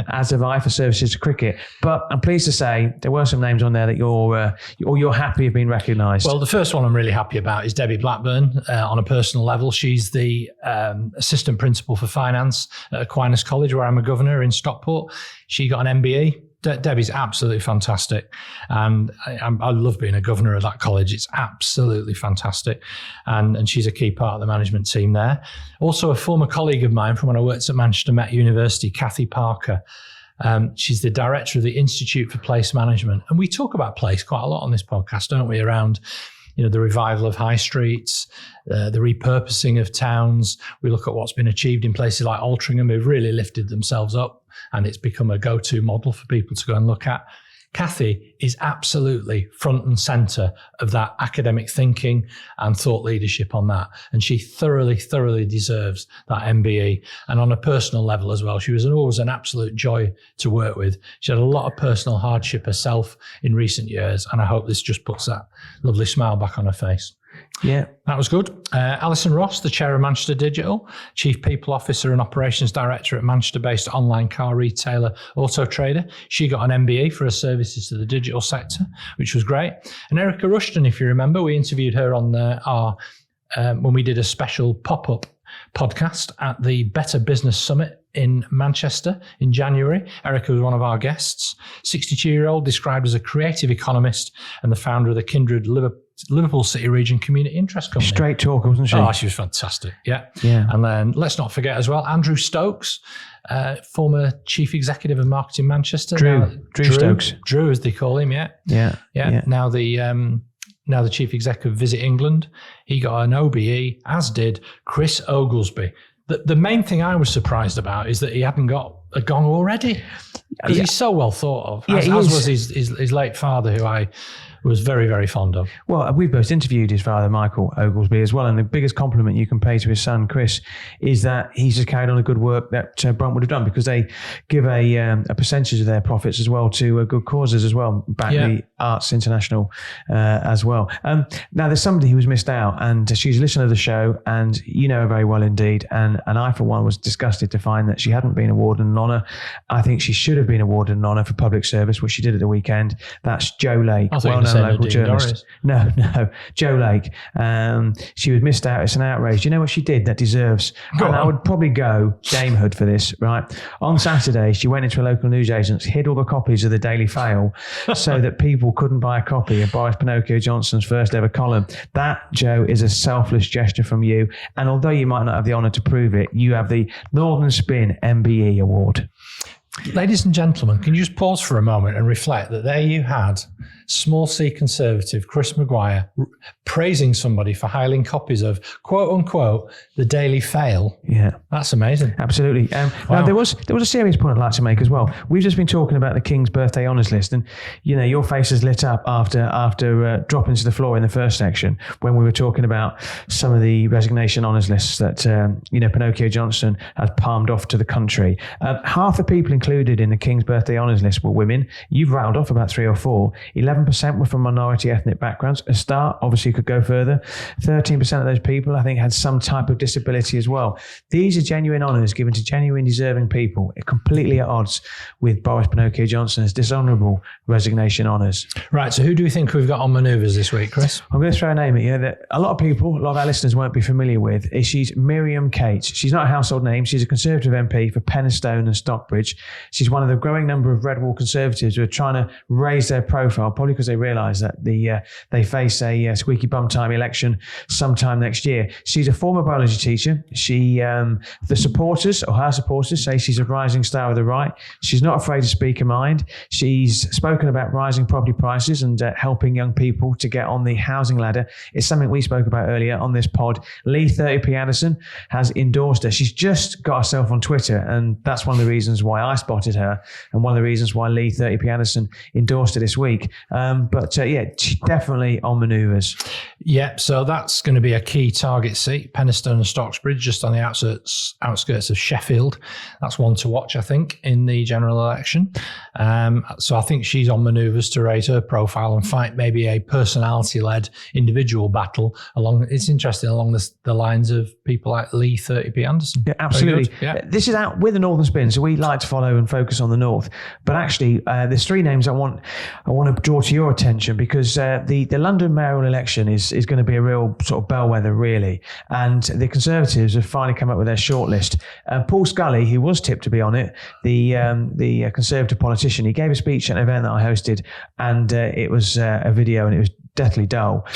as have I for services to cricket. But I'm pleased to say there were some names on there that you're happy have been recognised. Well, the first one I'm really happy about is Debbie Blackburn on a personal level. She's the assistant principal for finance at Aquinas College, where I'm a governor in Stockport. She got an MBE. Debbie's absolutely fantastic. And I love being a governor of that college. It's absolutely fantastic. And she's a key part of the management team there. Also, a former colleague of mine from when I worked at Manchester Met University, Kathy Parker. She's the director of the Institute for Place Management. And we talk about place quite a lot on this podcast, don't we? Around, the revival of high streets, the repurposing of towns. We look at what's been achieved in places like Altrincham, who've really lifted themselves up. And it's become a go-to model for people to go and look at. Kathy is absolutely front and centre of that academic thinking and thought leadership on that. And she thoroughly, thoroughly deserves that MBE. And on a personal level as well, she was always an absolute joy to work with. She had a lot of personal hardship herself in recent years. And I hope this just puts that lovely smile back on her face. Yeah, that was good. Alison Ross, the chair of Manchester Digital, Chief People Officer and Operations Director at Manchester-based online car retailer Auto Trader. She got an MBE for her services to the digital sector, which was great. And Erica Rushton, if you remember, we interviewed her on when we did a special pop-up podcast at the Better Business Summit in Manchester in January. Erica was one of our guests. 62-year-old, described as a creative economist and the founder of the Kindred Liverpool City Region Community Interest Company. Straight talker, wasn't she? Oh, she was fantastic. Yeah. And then let's not forget as well, Andrew Stokes, former Chief Executive of Marketing Manchester. Drew Stokes. Drew, as they call him, yeah. Now the Chief Executive of Visit England. He got an OBE, as did Chris Oglesby. The main thing I was surprised about is that he hadn't got a gong already. Because he's so well thought of, as was his late father, who I was very, very fond of. Well, we've both interviewed his father, Michael Oglesby, as well. And the biggest compliment you can pay to his son, Chris, is that he's just carried on the good work that Brunt would have done, because they give a percentage of their profits as well to good causes as well, back the Arts International as well. Now, there's somebody who was missed out, and she's a listener to the show, and you know her very well indeed. And I, for one, was disgusted to find that she hadn't been awarded an honour. I think she should have been awarded an honour for public service, which she did at the weekend. That's Jo Lake, well-known local journalist. No, Jo Lake. She was missed out. It's an outrage. You know what she did that deserves? I would probably go damehood for this, right? On Saturday, she went into a local newsagent, hid all the copies of the Daily Fail so that people couldn't buy a copy of Boris Pinocchio Johnson's first ever column. That, Jo, is a selfless gesture from you. And although you might not have the honour to prove it, you have the Northern Spin MBE award. Ladies and gentlemen, can you just pause for a moment and reflect that there you had small C Conservative Chris Maguire praising somebody for hiling copies of, quote unquote, the Daily Fail. Yeah. That's amazing. Absolutely. Now, there was a serious point I'd like to make as well. We've just been talking about the King's Birthday Honours list, and your face has lit up after dropping to the floor in the first section when we were talking about some of the resignation honours lists that Pinocchio Johnson had palmed off to the country. Half the people in included in the King's Birthday Honours list were women. You've rattled off about 3 or 4. 11% were from minority ethnic backgrounds. A start, obviously, could go further. 13% of those people, I think, had some type of disability as well. These are genuine honours given to genuine deserving people, completely at odds with Boris Pinocchio Johnson's dishonourable resignation honours. Right, so who do we think we've got on manoeuvres this week, Chris? I'm going to throw a name at you that a lot of people, a lot of our listeners won't be familiar with. She's Miriam Cates. She's not a household name. She's a Conservative MP for Penistone and Stockbridge. She's one of the growing number of red wall Conservatives who are trying to raise their profile, probably because they realise that they face a squeaky bum time election sometime next year. She's a former biology teacher. The supporters, or her supporters, say she's a rising star of the right. She's not afraid to speak her mind. She's spoken about rising property prices and helping young people to get on the housing ladder. It's something we spoke about earlier on this pod. Lee 30p Addison has endorsed her. She's just got herself on Twitter, and that's one of the reasons why I spotted her and one of the reasons why Lee 30p Addison endorsed her this week. She's definitely on manoeuvres. Yeah, so that's going to be a key target seat, Penistone and Stockbridge, just on the outskirts of Sheffield. That's one to watch, I think, in the general election. So I think she's on manoeuvres to raise her profile and fight maybe a personality-led individual battle along. It's interesting along the lines of people like Lee 30p Anderson. Yeah, absolutely. Yeah. This is out with the Northern Spin, so we like to follow and focus on the North. But actually, there's 3 names I want to draw to your attention because the London mayoral election is going to be a real sort of bellwether, really. And the Conservatives have finally come up with their shortlist. Paul Scully, who was tipped to be on it, the Conservative politician, he gave a speech at an event that I hosted, and it was a video, and it was deathly dull.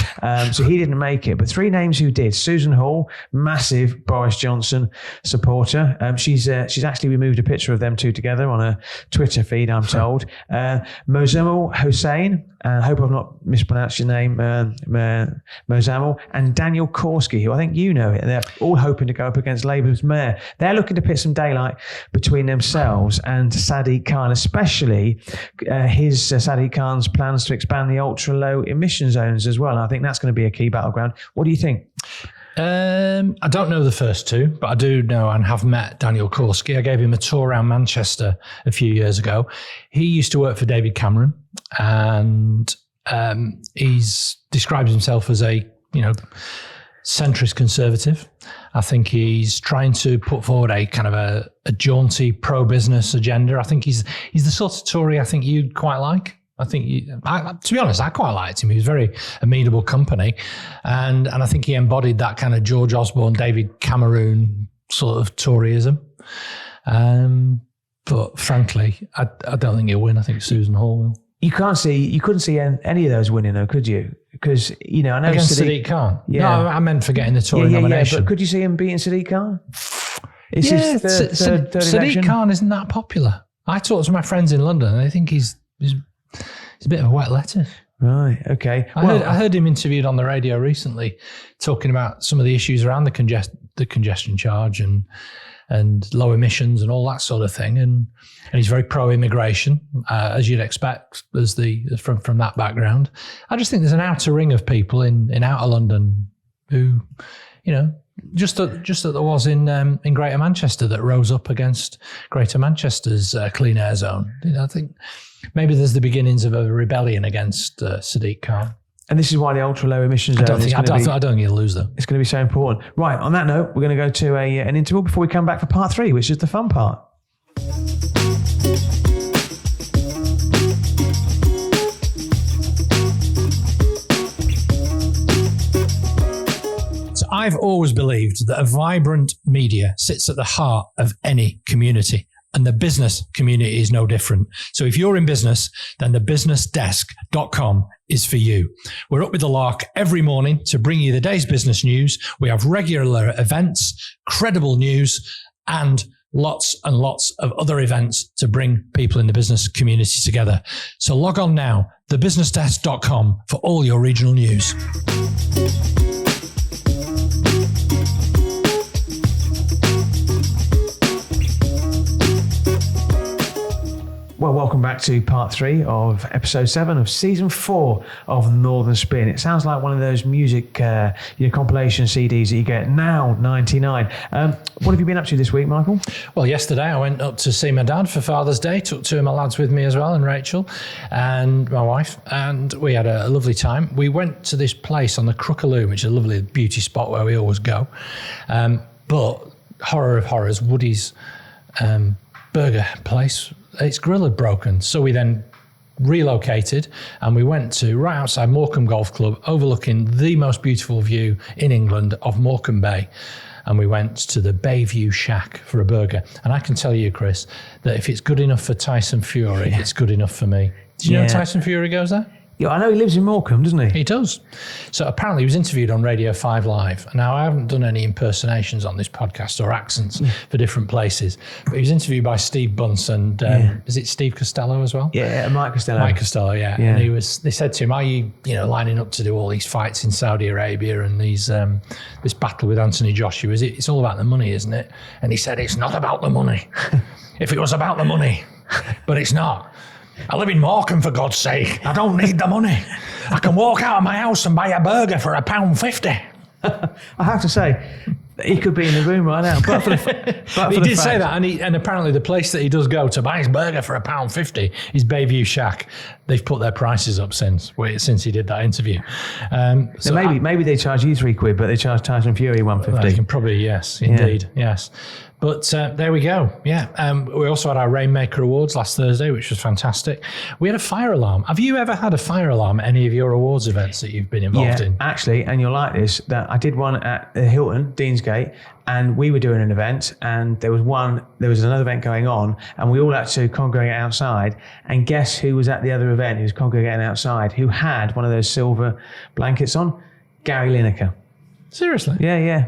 So he didn't make it. But 3 names who did. Susan Hall, massive Boris Johnson supporter. She's actually removed a picture of them two together on a Twitter feed, I'm told. Mozammel Hussain, I hope I've not mispronounced your name, Mozammel, and Daniel Korski, who I think you know it. They're all hoping to go up against Labour's mayor. They're looking to pit some daylight between themselves and Sadiq Khan, especially Sadiq Khan's plans to expand the ultra-low emission zones as well. And I think that's going to be a key battleground. What do you think? I don't know the first 2, but I do know and have met Daniel Korski. I gave him a tour around Manchester a few years ago. He used to work for David Cameron, and he's describes himself as a centrist conservative. I think he's trying to put forward a kind of a jaunty pro-business agenda. I think he's the sort of Tory I think you'd quite like. I think, to be honest, I quite liked him. He was very amenable company. And I think he embodied that kind of George Osborne, David Cameron sort of Toryism. But frankly, I don't think he'll win. I think Susan Hall will. You couldn't see any of those winning, though, could you? Because, I know against Sadiq Khan. Yeah. No, I meant for getting the Tory nomination. Yeah, but could you see him beating Sadiq Khan? It's his third Sadiq Khan isn't that popular. I talked to my friends in London, and they think he's a bit of a wet lettuce. Right, okay. I heard him interviewed on the radio recently talking about some of the issues around the congestion charge and low emissions and all that sort of thing. And he's very pro-immigration, as you'd expect from that background. I just think there's an outer ring of people in outer London who, just that there was in Greater Manchester that rose up against Greater Manchester's clean air zone. I think maybe there's the beginnings of a rebellion against Sadiq Khan. And this is why the ultra-low emissions zone I don't think he'll lose, though. It's going to be so important. Right, on that note, we're going to go to an interval before we come back for part 3, which is the fun part. I've always believed that a vibrant media sits at the heart of any community, and the business community is no different. So if you're in business, then thebusinessdesk.com is for you. We're up with the lark every morning to bring you the day's business news. We have regular events, credible news, and lots and lots of other events to bring people in the business community together. So log on now, thebusinessdesk.com, for all your regional news. Well, welcome back to part 3 of episode 7 of season 4 of Northern Spin. It sounds like one of those music compilation CDs that you get now, 99. What have you been up to this week, Michael? Well, yesterday I went up to see my dad for Father's Day, took 2 of my lads with me as well, and Rachel and my wife, and we had a lovely time. We went to this place on the Crookaloon, which is a lovely beauty spot where we always go. But horror of horrors, Woody's burger place, its grill had broken. So we then relocated and we went to right outside Morecambe Golf Club, overlooking the most beautiful view in England of Morecambe Bay. And we went to the Bayview Shack for a burger. And I can tell you, Chris, that if it's good enough for Tyson Fury, it's good enough for me. Do you know Tyson Fury goes there? Yeah, I know he lives in Morecambe, doesn't he? He does. So apparently he was interviewed on Radio 5 Live. Now, I haven't done any impersonations on this podcast or accents for different places, but he was interviewed by Steve Bunce and is it Steve Costello as well? Yeah, Mike Costello. Mike Costello, yeah. And they said to him, are you lining up to do all these fights in Saudi Arabia and these this battle with Anthony Joshua? It's all about the money, isn't it? And he said, it's not about the money. If it was about the money, but it's not. I live in Morecambe, for God's sake. I don't need the money. I can walk out of my house and buy a burger for £1.50. I have to say, he could be in the room right now. But he did say that, and apparently the place that he does go to buy his burger for £1.50 is Bayview Shack. They've put their prices up since he did that interview. So maybe they charge you £3, but they charge Tyson Fury £1.50. They can probably, yes, indeed, yes. But there we go. Yeah. We also had our Rainmaker Awards last Thursday, which was fantastic. We had a fire alarm. Have you ever had a fire alarm at any of your awards events that you've been involved in? Actually, and you'll like this, that I did one at the Hilton, Deansgate, and we were doing an event, and there was another event going on, and we all had to congregate outside. And guess who was at the other event who was congregating outside, who had one of those silver blankets on? Gary Lineker. Seriously? Yeah.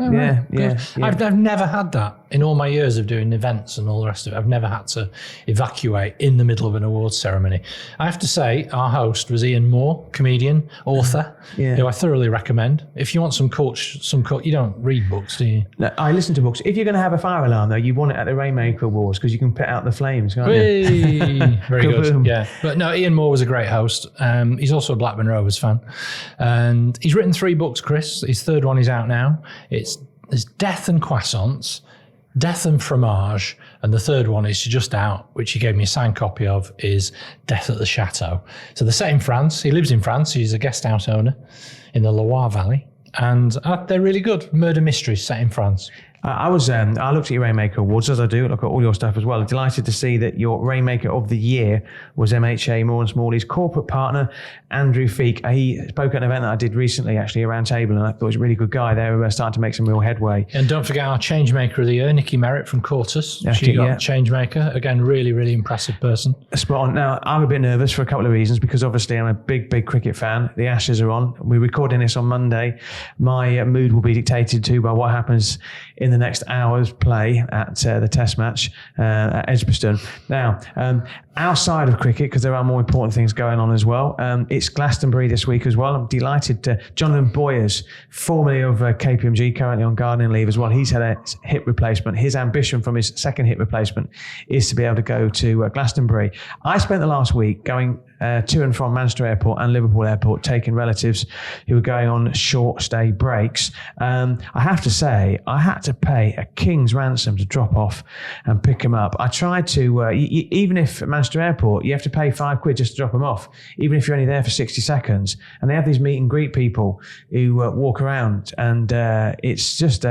I've never had that in all my years of doing events and all the rest of it. I've never had to evacuate in the middle of an awards ceremony. I have to say, our host was Ian Moore, comedian, author, who I thoroughly recommend. If you want some culture, you don't read books, do you? No, I listen to books. If you're going to have a fire alarm, though, you want it at the Rainmaker Awards because you can put out the flames, can't you? Very good. Yeah. But no, Ian Moore was a great host. He's also a Blackburn Rovers fan. And he's written 3 books, Chris. His third one is out now. It's Death and Croissants, Death and Fromage, and the third one is just out, which he gave me a signed copy of, is Death at the Chateau. So they're set in France. He lives in France. He's a guest house owner in the Loire Valley. And they're really good. Murder mysteries set in France. I looked at your Rainmaker Awards, as I do, look at all your stuff as well. Delighted to see that your Rainmaker of the Year was MHA Moore & Smalley's corporate partner, Andrew Feek. He spoke at an event that I did recently, actually, a round table, and I thought he was a really good guy. They were starting to make some real headway. And don't forget our Changemaker of the Year, Nikki Merritt from Quartus. She got Changemaker. Again, really, really impressive person. Spot on. Now, I'm a bit nervous for a couple of reasons, because obviously I'm a big, big cricket fan. The Ashes are on. We're recording this on Monday. My mood will be dictated to by what happens in the next hour's play at the Test match at Edgbaston. Now, outside of cricket, because there are more important things going on as well, it's Glastonbury this week as well. I'm delighted to Jonathan Boyers, formerly of KPMG, currently on gardening leave as well. He's had a hip replacement. His ambition from his second hip replacement is to be able to go to Glastonbury. I spent the last week going to and from Manchester Airport and Liverpool Airport, taking relatives who were going on short stay breaks. I have to say, I had to pay a king's ransom to drop off and pick them up. I tried to, even if at Manchester Airport, you have to pay £5 just to drop them off, even if you're only there for 60 seconds. And they have these meet and greet people who walk around, and it's just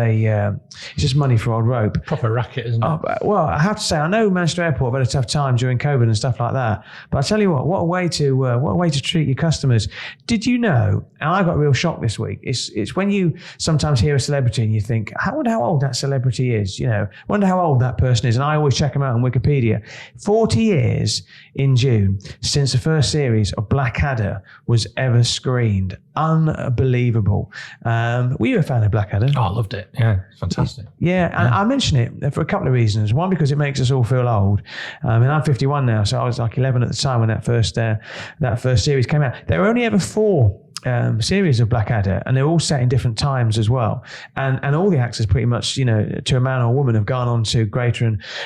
money for old rope. Proper racket, isn't it? Well, I have to say, I know Manchester Airport had a tough time during COVID and stuff like that. But I tell you what a way to treat your customers. Did you know? And I got a real shock this week. It's when you sometimes hear a celebrity and you think, I wonder how old that celebrity is. Wonder how old that person is. And I always check them out on Wikipedia. 40 years in June since the first series of Blackadder was ever screened. Unbelievable. Were you a fan of Blackadder? Oh, I loved it. Yeah, fantastic. Yeah, and I mention it for a couple of reasons. One, because it makes us all feel old. I'm 51 now, so I was like 11 at the time when that first series came out. There were only ever 4 series of Blackadder, and they're all set in different times as well. And all the actors pretty much, to a man or woman, have gone on to greater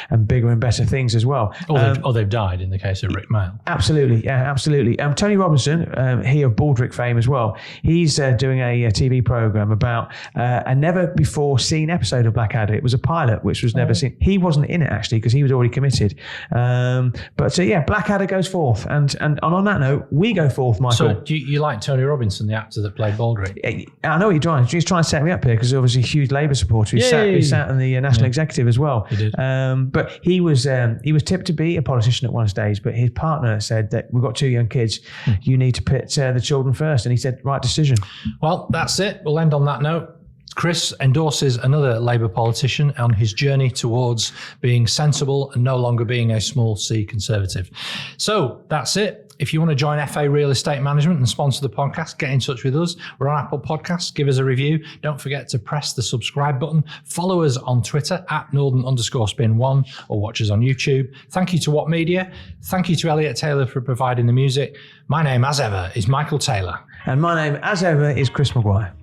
and bigger and better things as well. Or they've died in the case of Rick Mayall. Absolutely, yeah, absolutely. Tony Robinson, he of Baldrick fame as well, he's doing a TV program about a never before seen episode of Blackadder. It was a pilot which was never seen. He wasn't in it actually because he was already committed. Blackadder goes forth, and on that note, we go forth, Michael. So do you like Tony Robinson, the actor that played Baldrick? I know what you're trying. He's trying to set me up here because he's obviously a huge Labour supporter. He sat in the National Executive as well. He did. But he was tipped to be a politician at one stage, but his partner said that we've got 2 young kids. You need to put the children first. And he said, right decision. Well, that's it. We'll end on that note. Chris endorses another Labour politician on his journey towards being sensible and no longer being a small C Conservative. So that's it. If you want to join FA Real Estate Management and sponsor the podcast, get in touch with us. We're on Apple Podcasts. Give us a review. Don't forget to press the subscribe button. Follow us on Twitter @Northern_spin1 or watch us on YouTube. Thank you to What Media. Thank you to Elliot Taylor for providing the music. My name, as ever, is Michael Taylor. And my name, as ever, is Chris Maguire.